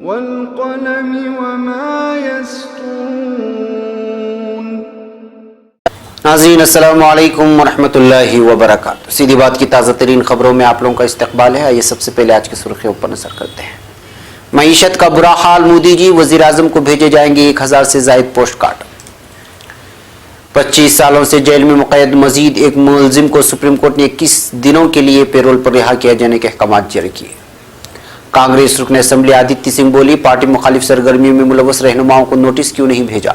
वल्क़लमि वमा यस्तून। नाज़रीन अस्सलामु अलैकुम वरहमतुल्लाहि वबरकातुहू। सीधी बात की ताज़ा तरीन खबरों में आप लोगों का इस्तकबाल है। आइए सबसे पहले आज की सुर्खियों पर नजर करते हैं। मईशत का बुरा हाल, मोदी जी वज़ीर आज़म को भेजे जाएंगे 1000 से ज़ायद पोस्ट कार्ड। 25 सालों से जेल में मुक़य्यद मजीद एक मुलजिम को सुप्रीम कोर्ट ने 21 दिनों के लिए पेरोल पर रिहा किया जाने के अहकाम जारी किए। कांग्रेस रुकन असम्बली आदित्य सिंह बोली, पार्टी मुखालिफ सरगर्मियों में मुलव्वस रहनुमाओं को नोटिस क्यों नहीं भेजा।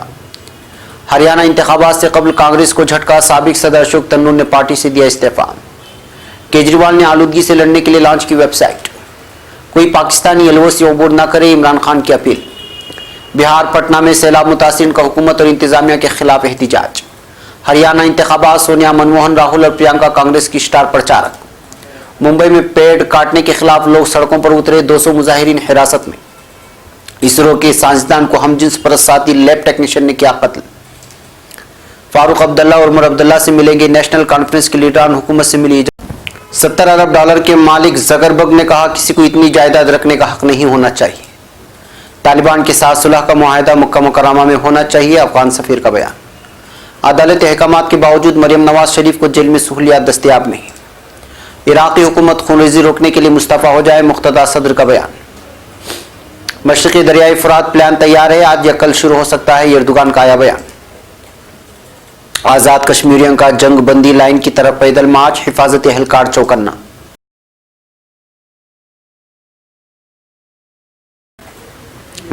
हरियाणा इंतखाबात से कबल कांग्रेस को झटका, साबिक सदर अशोक तन्नूर ने पार्टी से दिया इस्तीफा। केजरीवाल ने आलूदगी से लड़ने के लिए लॉन्च की वेबसाइट। कोई पाकिस्तानी एलओसी अबूर न करे, इमरान खान की अपील। बिहार पटना में सैलाब मुतासिरीन का हुकूमत और इंतजामिया के खिलाफ एहतिजाज। हरियाणा इंतखाबात, सोनिया, मनमोहन, राहुल और प्रियंका कांग्रेस की स्टार प्रचारक। मुंबई में पेड़ काटने के खिलाफ लोग सड़कों पर उतरे, 200 मुजाहिरीन हिरासत में। इसरो के साइंसदान को हमजिन्स परस्त साथी लैब टेक्नीशियन ने किया कत्ल। फारूक अब्दुल्ला और उमर अब्दुल्ला से मिलेंगे नेशनल कॉन्फ्रेंस के लीडरान, हुकूमत से मिली इजाजत। 70 अरब डॉलर के मालिक ज़करबर्ग ने कहा, किसी को इतनी जायदाद रखने का हक नहीं होना चाहिए। तालिबान के साथ सुलह का मुआहदा मक्का मुकर्रमा में होना चाहिए, अफगान सफीर का बयान। अदालती अहकामात के बावजूद मरियम नवाज शरीफ को जेल में सहूलियात दस्तयाब नहीं। इराक़ी हुकूमत खूनरेज़ी रोकने के लिए मुस्तफ़ा हो जाए, मुक़्तदा सदर का बयान। मशरिक़ी दरियाई फ़ुरात प्लान तैयार है, आज या कल शुरू हो सकता है, एर्दोगान का आया बयान। आज़ाद कश्मीरियों का जंग बंदी लाइन की तरफ पैदल मार्च, हिफाजत एहलकार चौकन्ना।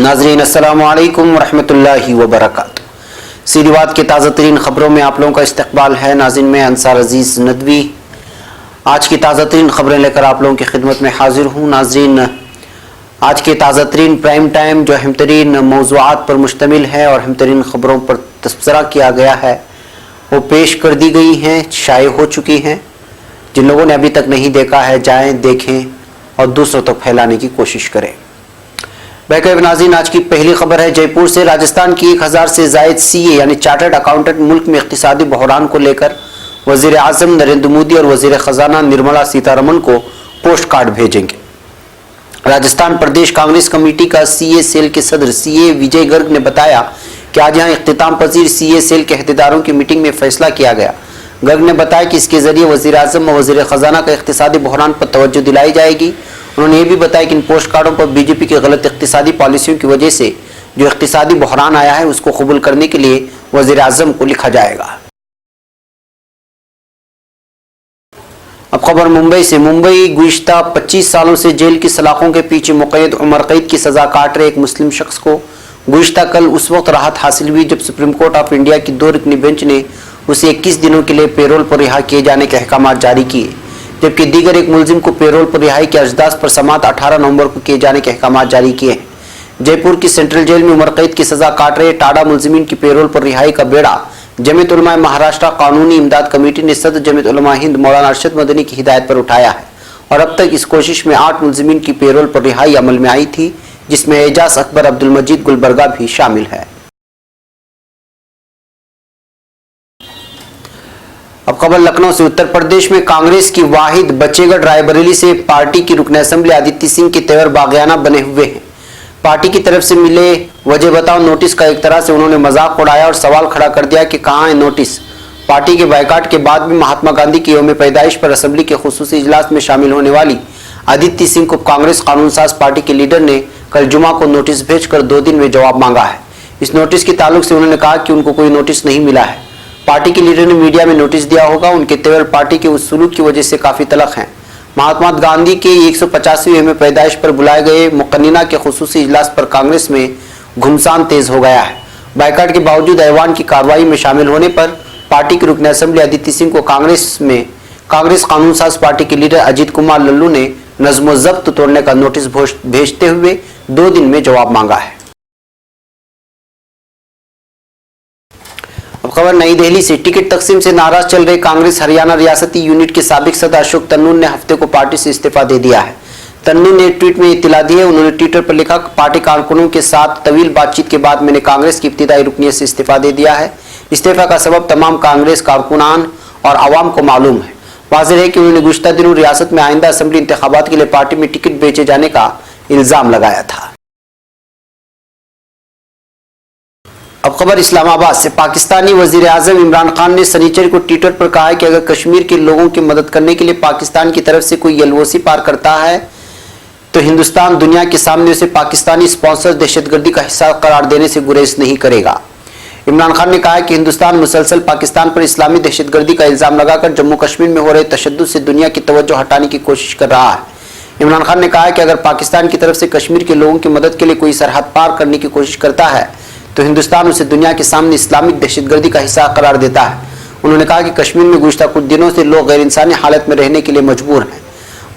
नाज़रीन अस्सलामु अलैकुम वरहमतुल्लाहि वबरकातुहू। सीधी बात की ताज़ा तरीन खबरों में आप लोगों का इस्तकबाल है। नाज़रीन, मैं अंसार अजीज़ नदवी आज की ताज़ा तरीन खबरें लेकर आप लोगों की खिदमत में हाजिर हूँ। नाज़रीन, आज के ताज़ा तरीन प्राइम टाइम जो अहम तरीन मौज़ूआत पर मुश्तमिल है और अहम तरीन खबरों पर तबसरा किया गया है वो पेश कर दी गई हैं, शाये हो चुकी हैं। जिन लोगों ने अभी तक नहीं देखा है, जाएं, देखें और दूसरों तक फैलाने की कोशिश करें। बैकअप नाज़रीन, आज की पहली खबर है जयपुर से। राजस्थान की 1000 से ज़ायद सीए यानी चार्टर्ड अकाउंटेंट मुल्क में इक़्तिसादी बहरान को लेकर वज़ीर आज़म नरेंद्र मोदी और वज़ीर ख़जाना निर्मला सीतारमण को पोस्ट कार्ड भेजेंगे। राजस्थान प्रदेश कांग्रेस कमेटी का सीए सेल के सदर सीए विजय गर्ग ने बताया कि आज यहाँ इख्तिताम पजीर सीए सेल के अहदेदारों की मीटिंग में फैसला किया गया। गर्ग ने बताया कि इसके जरिए वज़ीर आज़म और वज़ीर ख़जाना का इक़्तिसादी बहरान पर तवज्जो दिलाई जाएगी। उन्होंने ये भी बताया कि इन पोस्ट कार्डों पर बीजेपी की गलत इक़्तिसादी पॉलिसियों की वजह से जो इक़्तिसादी बहरान आया है उसको कबूल करने के लिए वज़ीर आज़म को लिखा जाएगा। अब खबर मुंबई से। मुंबई गुज़िश्ता 25 सालों से जेल की सलाखों के पीछे मुक़य्यद उम्र कैद की सज़ा काट रहे एक मुस्लिम शख्स को गुज़िश्ता कल उस वक्त राहत हासिल हुई जब सुप्रीम कोर्ट ऑफ इंडिया की 2 रुकनी बेंच ने उसे 21 दिनों के लिए पेरोल पर रिहा किए जाने के अहकाम जारी किए, जबकि दीगर एक मुलजिम को पेरोल पर रिहाई के अजदास पर समात 18 नवंबर को किए जाने के अहकाम जारी किए हैं। जयपुर की सेंट्रल जेल में उम्र कैद की सज़ा काट रहे टाडा मुलजिमीन की पेरोल पर रिहाई का बेड़ा जमीयत उलमा महाराष्ट्र कानूनी इमदाद कमेटी ने सदर जमीयत उलमा हिंद मौलाना अरशद मदनी की हिदायत पर उठाया है और अब तक इस कोशिश में 8 मुलजिमीन की पेरोल पर रिहाई अमल में आई थी, जिसमें एजाज अकबर अब्दुल मजीद गुलबर्गा भी शामिल है। अब खबर लखनऊ से। उत्तर प्रदेश में कांग्रेस की वाहिद बचेगढ़ रायबरेली से पार्टी की रुकन असम्बली आदित्य सिंह के तेवर बागियाना बने हुए हैं। पार्टी की तरफ से मिले वजह बताओ नोटिस का एक तरह से उन्होंने मजाक उड़ाया और सवाल खड़ा कर दिया कि कहाँ है नोटिस। पार्टी के बायकाट के बाद भी महात्मा गांधी की यौम पैदाइश पर असम्बली के खुसूसी इजलास में शामिल होने वाली आदित्य सिंह को कांग्रेस कानून साज पार्टी के लीडर ने कल जुमा को नोटिस भेजकर 2 दिन में जवाब मांगा है। इस नोटिस के ताल्लुक से उन्होंने कहा कि उनको कोई नोटिस नहीं मिला है। पार्टी के लीडर ने मीडिया में नोटिस दिया होगा। उनके तेवर पार्टी के उस सुलूक की वजह से काफ़ी तलख हैं। महात्मा गांधी के 150वीं यौम पैदाइश पर बुलाए गए मुकन्निना के खुसूसी इजलास पर कांग्रेस में घुमसान तेज हो गया है। बायकाट के बावजूद ऐवान की कार्रवाई में शामिल होने पर पार्टी के रुकन असम्बली आदित्य सिंह को कांग्रेस कानून साज पार्टी के लीडर अजीत कुमार लल्लू ने नज़्म ज़ब्त तोड़ने का नोटिस भेजते हुए 2 दिन में जवाब मांगा है। अब खबर नई दिल्ली से। टिकट तकसीम से नाराज चल रहे कांग्रेस हरियाणा रियासती यूनिट के साबिक सदर अशोक तन्नूर ने हफ्ते को पार्टी से इस्तीफा दे दिया है। तन्नूर ने एक ट्वीट में इत्तला दी है। उन्होंने ट्विटर पर लिखा, पार्टी कारकुनों के साथ तवील बातचीत के बाद मैंने कांग्रेस की इब्तिदाई रुकनियत से इस्तीफा दे दिया है। इस्तीफा का सबब तमाम कांग्रेस कारकुनान और आवाम को मालूम है। वाज़ेह है कि उन्होंने गुज़िश्ता दिनों रियासत में आइंदा असम्बली इंतखाबात के लिए पार्टी में टिकट बेचे जाने का इल्ज़ाम लगाया था। अब खबर इस्लामाबाद से। पाकिस्तानी वजीर आजम इमरान खान ने शनिचर को ट्विटर पर कहा है कि अगर कश्मीर के लोगों की मदद करने के लिए पाकिस्तान की तरफ से कोई एलओसी पार करता है तो हिंदुस्तान दुनिया के सामने उसे पाकिस्तानी स्पॉन्सर दहशतगर्दी का हिस्सा करार देने से गुरेज नहीं करेगा। इमरान खान ने कहा है कि हिंदुस्तान मुसलसल पाकिस्तान पर इस्लामी दहशतगर्दी का इल्जाम लगाकर जम्मू कश्मीर में हो रहे तशद्दुद से दुनिया की तवज्जो हटाने की कोशिश कर रहा है। इमरान खान ने कहा है कि अगर पाकिस्तान की तरफ से कश्मीर के लोगों की मदद के लिए कोई सरहद पार करने की कोशिश करता है तो हिंदुस्तान उसे दुनिया के सामने इस्लामिक दहशतगर्दी का हिस्सा करार देता है। उन्होंने कहा कि कश्मीर में गुज़श्ता कुछ दिनों से लोग गैर इंसानी हालत में रहने के लिए मजबूर हैं।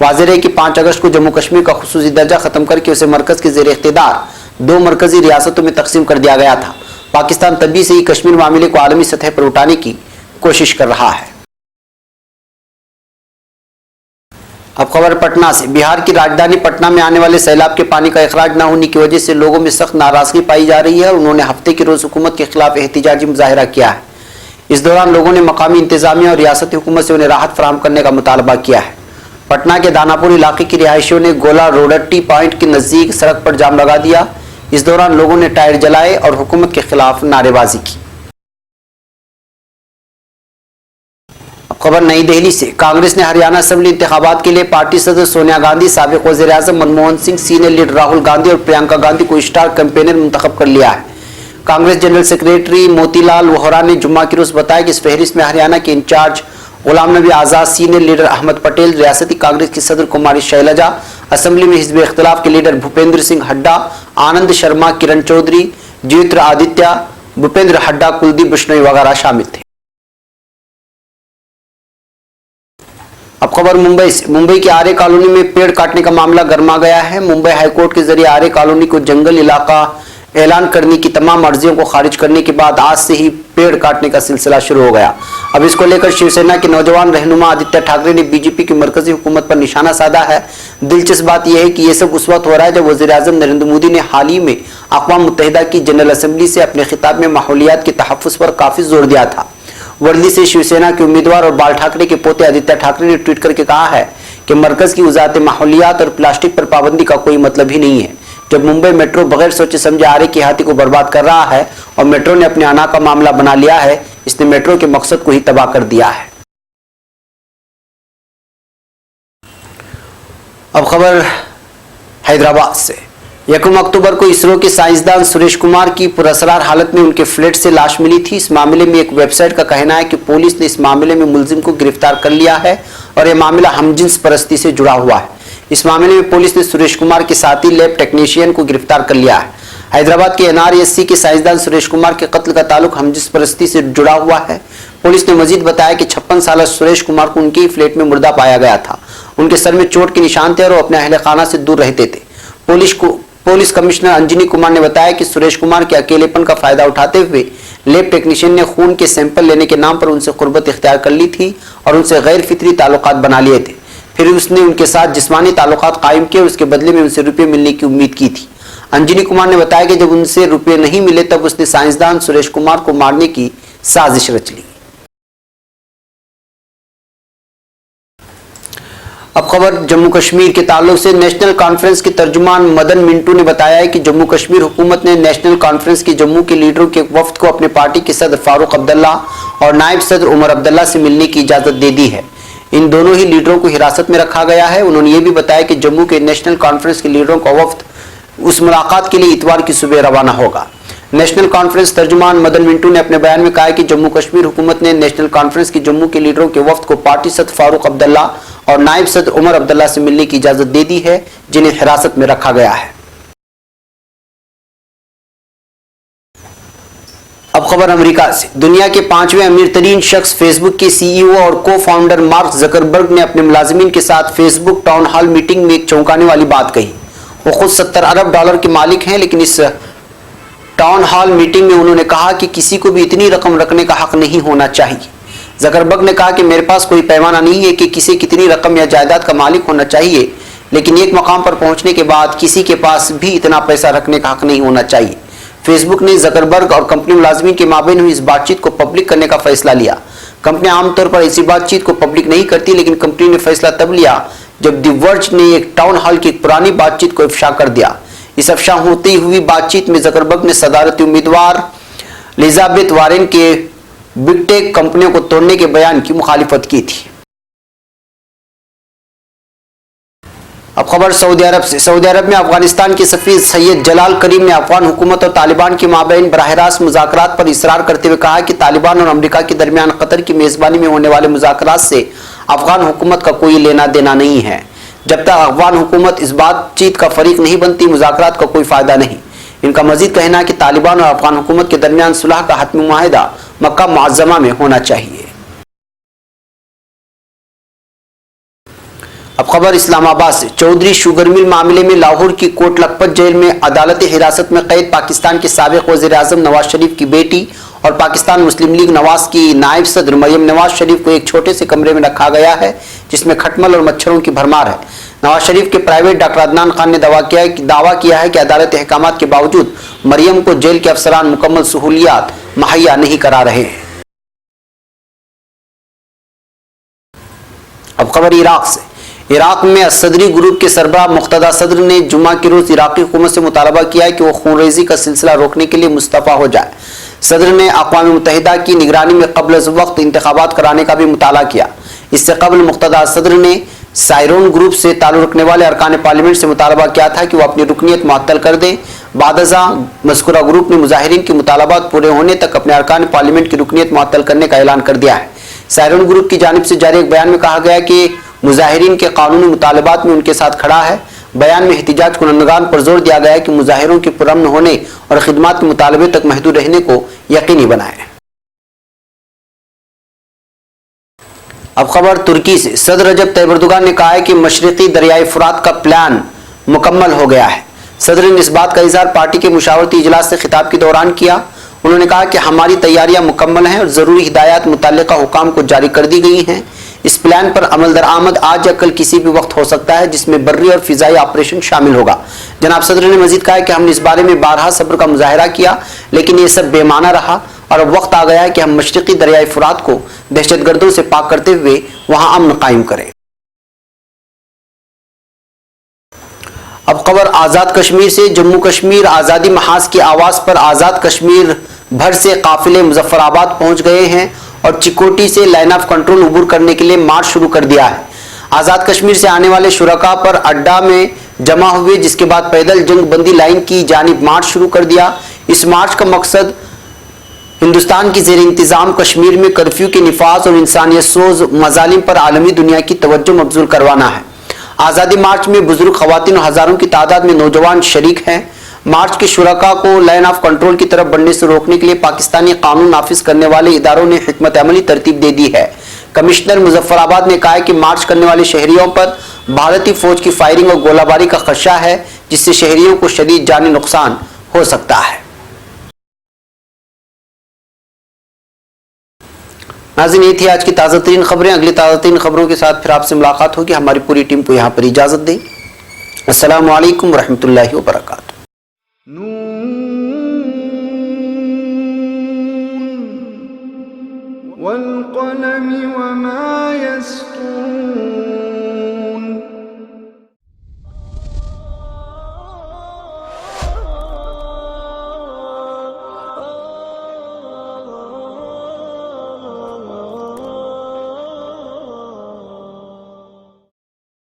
वाज़ेह है कि 5 अगस्त को जम्मू कश्मीर का खुसूसी दर्जा खत्म करके उसे मरकज के ज़ेर इख्तियार 2 मरकजी रियासतों में तकसीम कर दिया गया था। पाकिस्तान तभी से ही कश्मीर मामले को आलमी सतह पर उठाने की कोशिश कर रहा है। अब खबर पटना से। बिहार की राजधानी पटना में आने वाले सैलाब के पानी का इखराज न होने की वजह से लोगों में सख्त नाराजगी पाई जा रही है और उन्होंने हफ्ते के रोज हुकूमत के खिलाफ एहतिजाजी मुजाहिरा किया है। इस दौरान लोगों ने मकामी इंतजामिया और रियासती हुकूमत से उन्हें राहत फराहम करने का मुतालबा किया है। पटना के दानापुर इलाके की रिहायशियों ने गोला रोडट्टी पॉइंट के नजदीक सड़क पर जाम लगा दिया। इस दौरान लोगों ने टायर जलाए और हुकूमत के खिलाफ नारेबाजी की। अब खबर नई दिल्ली से। कांग्रेस ने हरियाणा असेंबली इंतखाबात के लिए पार्टी सदस्य सोनिया गांधी, साबिक वज़ीर आज़म मनमोहन सिंह, सीनियर लीडर राहुल गांधी और प्रियंका गांधी को स्टार कैंपेनर मुंतखब कर लिया है। कांग्रेस जनरल सेक्रेटरी मोतीलाल वोहरा ने जुम्मा की रोज बताया कि इस फहरिस्त में हरियाणा के in charge Ghulam Nabi Azad, senior leader Ahmad Patel, रियासती कांग्रेस की सदर कुमारी शैलजा, असेंबली में हिज़्ब इख्तिलाफ के लीडर भूपेंद्र सिंह हड्डा, आनंद शर्मा, किरण चौधरी, ज्योतिरादित्य, भूपेंद्र हड्डा, कुलदीप बिश्नोई वगैरह शामिल थे। अब खबर मुंबई से। मुंबई की आर्य कॉलोनी में पेड़ काटने का मामला गर्मा गया है। मुंबई हाईकोर्ट के जरिए आर्य कॉलोनी को जंगल इलाका ऐलान करने की तमाम अर्जियों को खारिज करने के बाद आज से ही पेड़ काटने का सिलसिला शुरू हो गया। अब इसको लेकर शिवसेना के नौजवान रहनुमा आदित्य ठाकरे ने बीजेपी की मरकजी हुकूमत पर निशाना साधा है। दिलचस्प बात यह है कि यह सब उस वक्त हो रहा है जब वज़ीर आज़म नरेंद्र मोदी ने हाल ही में अक़वाम मुत्तहिदा की जनरल असेंबली से अपने खिताब में माहौलियात के तहफ़्फ़ुज़ पर काफ़ी जोर दिया था। वर्ली से शिवसेना के उम्मीदवार और बाल ठाकरे के पोते आदित्य ठाकरे ने ट्वीट करके कहा है कि मरकज की वज़ारत माहौलियात और प्लास्टिक पर पाबंदी का कोई मतलब ही नहीं है। जब मुंबई मेट्रो बगैर सोचे समझे आर्य की हाथी को बर्बाद कर रहा है और मेट्रो ने अपने अना का मामला बना लिया है, इसने मेट्रो के मकसद को ही तबाह कर दिया है। अब खबर हैदराबाद से। 1 अक्टूबर को इसरो के साइंसदान सुरेश कुमार की पुरअसरार हालत में उनके फ्लैट से लाश मिली थी। इस मामले में एक वेबसाइट का कहना है कि पुलिस ने इस मामले में मुलजिम को गिरफ्तार कर लिया है और यह मामला हमजिन्स परस्ती से जुड़ा हुआ है। इस मामले में पुलिस ने सुरेश कुमार के साथी लैब टेक्नीशियन को गिरफ्तार कर लिया है। हैदराबाद के NRSC के साइंसदान सुरेश कुमार के कत्ल का ताल्लुक हमजिन्स परस्ती से जुड़ा हुआ है। पुलिस ने मजीद बताया कि 56 साल सुरेश कुमार को उनके ही फ्लैट में मुर्दा पाया गया था। उनके सर में चोट के निशान थे और वो अपने अहले खाना से दूर रहते थे। पुलिस कमिश्नर अंजनी कुमार ने बताया कि सुरेश कुमार के अकेलेपन का फायदा उठाते हुए लैब टेक्नीशियन ने खून के सैंपल लेने के नाम पर उनसे कुर्बत इख्तियार कर ली थी और उनसे गैर फितरी ताल्लुकात बना लिए थे। फिर उसने उनके साथ जिस्मानी ताल्लुकात कायम किए और उसके बदले में उनसे रुपये मिलने की उम्मीद की थी। अंजनी कुमार ने बताया कि जब उनसे रुपये नहीं मिले तब उसने साइंसदान सुरेश कुमार को मारने की साजिश रच ली। अब खबर जम्मू कश्मीर के ताल्लुक से। नेशनल कॉन्फ्रेंस के तर्जुमान मदन मिंटू ने बताया है कि जम्मू कश्मीर हुकूमत ने नेशनल कॉन्फ्रेंस के जम्मू के लीडरों के एक वफ्द को अपने पार्टी के सदर फारूक अब्दुल्ला और नायब सदर उमर अब्दुल्ला से मिलने की इजाजत दे दी है। इन दोनों ही लीडरों को हिरासत में रखा गया है। उन्होंने ये भी बताया कि जम्मू के नेशनल कॉन्फ्रेंस के लीडरों का वफ्द उस मुलाकात के लिए इतवार की सुबह रवाना होगा। नेशनल कॉन्फ्रेंस तर्जुमान मदन मिंटू ने अपने बयान में कहा है कि जम्मू कश्मीर हुकूमत ने नेशनल कॉन्फ्रेंस के जम्मू के लीडरों के वफ्द को पार्टी सदर फारूक अब्दुल्ला और नायब सदर उमर अब्दुल्ला से मिलने की इजाजत दे दी है, जिन्हें हिरासत में रखा गया है। अब खबर अमेरिका से। दुनिया के 5वें अमीर तरीन शख्स फेसबुक के CEO और को फाउंडर मार्क जकरबर्ग ने अपने मुलाजिमीन के साथ फेसबुक टाउन हॉल मीटिंग में एक चौंकाने वाली बात कही। वो खुद $70 अरब के मालिक हैं, लेकिन इस टाउन हॉल मीटिंग में उन्होंने कहा कि किसी को भी इतनी रकम रखने का हक नहीं होना चाहिए। जकरबर्ग ने कहा कि मेरे पास कोई पैमाना नहीं है कि किसे कितनी रकम या जायदाद का मालिक होना चाहिए, लेकिन एक मकाम पर पहुंचने के बाद किसी के पास भी इतना पैसा रखने का हक नहीं होना चाहिए। फेसबुक ने जकरबर्ग और कंपनी मुलाजमीन के माबैन हुई इस बातचीत को पब्लिक करने का फैसला लिया। कंपनी आमतौर पर ऐसी बातचीत को पब्लिक नहीं करती, लेकिन कंपनी ने फैसला तब लिया जब द वर्ज ने एक टाउन हॉल की एक पुरानी बातचीत को इफ्शा कर दिया। इस अफशा होती हुई बातचीत में जकरबर्ग ने सदारती उम्मीदवार एलिजाबेथ वारेन के बिग टेक कंपनियों को तोड़ने के बयान की मुखालिफत की थी। अब खबर सऊदी अरब से। सऊदी अरब में अफगानिस्तान के सफीर सैयद जलाल करीम ने अफगान हुकूमत और तालिबान के माबैन बराह रास्त मुज़ाकरात पर इसरार करते हुए कहा कि तालिबान और अमेरिका के दरमियान कतर की मेजबानी में होने वाले मुज़ाकरात से अफगान हुकूमत का कोई लेना देना नहीं है। जब तक अफगान हुकूमत इस बातचीत का फरीक नहीं बनती, मुज़ाकरात का कोई फायदा नहीं। इनका मजीद कहना है कि तालिबान और अफगान हुकूमत के दरमियान सुलह का हतमी मुआहिदा मक्का मुअज़्ज़मा में होना चाहिए। अब खबर इस्लामाबाद से। चौधरी शुगर मिल मामले में लाहौर की कोट लखपत जेल में अदालती हिरासत में कैद पाकिस्तान के साबिक वज़ीर आज़म नवाज शरीफ की बेटी और पाकिस्तान मुस्लिम लीग नवाज की नायब सदर मरियम नवाज शरीफ को एक छोटे से कमरे में रखा गया है, जिसमें खटमल और मच्छरों की भरमार है। नवाज शरीफ के प्राइवेट डॉक्टर अदनान खान ने दावा किया है कि अदालती अहकामात के बावजूद मरियम को जेल के अफसरान मुकम्मल सहूलियात मुहैया नहीं करा रहे हैं। अब खबर इराक से। इराक में असदरी ग्रुप के सरबराह मुख्तदा सदर ने जुम्मा के रोज इराकी हुकूमत से मुतालबा किया है कि वो खूनरेजी का सिलसिला रोकने के लिए मुस्तफ़ा हो जाए। सदर ने अक़वाम मुत्तहिदा की निगरानी में क़ब्ल अज़ वक्त इंतखाबात कराने का भी मुताला किया। इससे कबल मुख्तदा सदर ने सायरोन ग्रुप से ताल्लुक़ रखने वाले अरकान पार्लियामेंट से मुतालबा किया था कि वो अपनी रुकनीत मुअत्तल कर दें। बादज़ा मज़कूरा ग्रुप ने मुजाहिरीन के मुतालबात पूरे होने तक अपने अरकान पार्लियामेंट की रुकनीत मुअत्तल करने का ऐलान कर दिया है। सायरोन ग्रुप की जानिब से जारी एक बयान में कहा गया कि मुजाहिरीन के कानूनी मुतालबात में उनके साथ खड़ा है। बयान में एहतिजाज कुनंदगान पर जोर दिया गया है कि मुजाहिरों के पुरअमन होने और खिदमात के मुतालबे तक महदूद रहने को यकीनी बनाएं। अब खबर तुर्की से। सदर रजब तैयब एर्दोगान ने कहा है कि मशरिकी दरियाई फुरात का प्लान मुकम्मल हो गया है। सदर ने इस बात का इज़हार पार्टी के मुशावरती इजलास से खिताब के दौरान किया। उन्होंने कहा कि हमारी तैयारियां मुकम्मल हैं और ज़रूरी हिदायत मुतल्लिका हुकाम को जारी कर दी गई हैं। इस प्लान पर अमल दरामद आज या कल किसी भी वक्त हो सकता है, जिसमें बर्री और फिजाई ऑपरेशन शामिल होगा। जनाब सदर ने मजीद कहा कि हमने इस बारे में बारहा सब्र का मुजाहरा किया, लेकिन ये सब बेमाना रहा और अब वक्त आ गया है कि हम मशरिकी दरियाई फुरात को दहशतगर्दों से पाक करते हुए वहां अमन कायम करें। अब खबर आज़ाद कश्मीर से। जम्मू कश्मीर आज़ादी महाज की आवाज़ पर आज़ाद कश्मीर भर से काफिले मुजफ्फराबाद पहुंच गए हैं और चिकोटी से लाइन ऑफ कंट्रोल अबूर करने के लिए मार्च शुरू कर दिया है। आज़ाद कश्मीर से आने वाले शुरका पर अड्डा में जमा हुए, जिसके बाद पैदल जंग बंदी लाइन की जानिब मार्च शुरू कर दिया। इस मार्च का मकसद हिंदुस्तान की ज़ेर इंतज़ाम कश्मीर में कर्फ्यू के निफाज और इंसानियत सोज मजालिम पर आलमी दुनिया की तवज्जो मबजूल करवाना है। आज़ादी मार्च में बुजुर्ग खवातीन और हज़ारों की तादाद में नौजवान शरीक हैं। मार्च के शुरका को लाइन ऑफ कंट्रोल की तरफ बढ़ने से रोकने के लिए पाकिस्तानी कानून नाफिज करने वाले इदारों ने हिकमत अमली तरतीब दे दी है। कमिश्नर मुजफ्फराबाद ने कहा है कि मार्च करने वाले शहरियों पर भारतीय फौज की फायरिंग और गोलाबारी का खदशा है, जिससे शहरियों को शदीद जानी नुकसान हो सकता है। नाज़रीन, ये थी आज की ताज़ा तरीन खबरें। अगली ताज़ा तरीन खबरों के साथ फिर आपसे मुलाकात होगी। हमारी पूरी टीम को यहाँ पर इजाज़त दें। अस्सलामु अलैकुम वरहमतुल्लाहि वबरकातुहू।